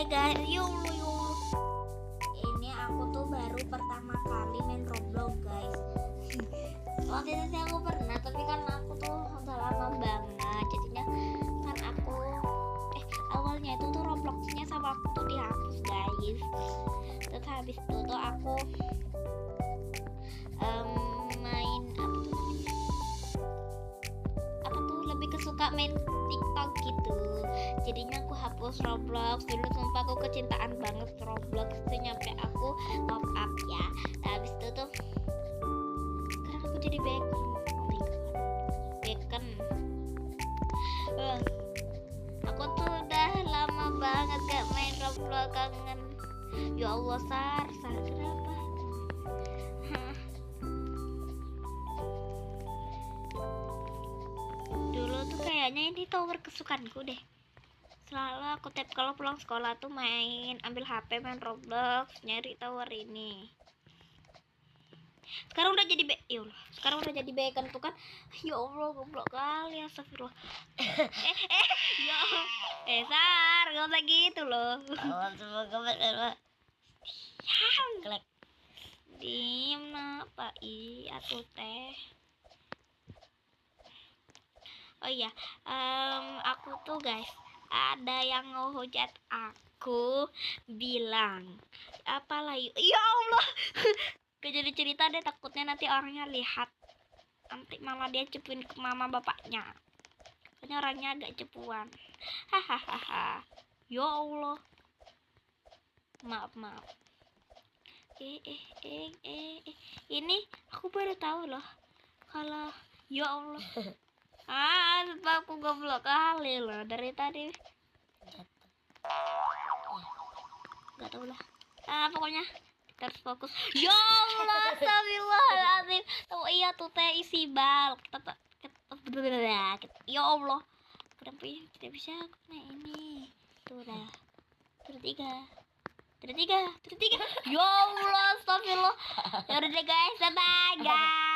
Hai guys, yuk. Ini aku tuh baru pertama kali main Roblox guys. Waktu itu sih aku pernah, tapi kan aku tuh udah lama banget. Jadinya kan aku awalnya itu tuh Robloxnya sama aku tuh dihapus guys. Terus habis itu tuh aku main apa tuh lebih kesuka main TikTok gitu. Jadinya aku hapus Roblox dulu. Sumpah aku kecintaan banget Roblox itu nyampe aku top up ya. Nah, habis itu tuh sekarang aku jadi bacon. Oh my god, bacon. Aku tuh udah lama banget gak main Roblox, kangen. Ya Allah, Sar kenapa? Dulu tuh kayaknya ini tower kesukaanku deh. Selalu aku tap kalau pulang sekolah tuh main, ambil HP, main Roblox, nyari tower ini. Sekarang udah jadi sekarang udah jadi bacon tuh kan. Ya Allah, goblok kali, astagfirullah. Ya Sar, gak usah gitu loh. Diem apa atuh teh. Oh iya, aku tuh guys, ada yang ngehujat aku, bilang apalah ya Allah. Gak jadi cerita deh, takutnya nanti orangnya lihat, nanti malah dia cepuin ke mama bapaknya. Soalnya orangnya agak cepuan. Hahaha. Ya Allah, maaf. Ini aku baru tahu loh kalau ya Allah. Aku goblok kali loh dari tadi. Gak tau lah. Pokoknya kita harus fokus. Ya Allah, astagfirullahaladzim. Oh iya tuh teh isi bal. Ya Allah. Kenapa ya tidak bisa main ini? Tuh dah. Tiga. Ya Allah, astagfirullah. Ya udah deh guys, bye guys.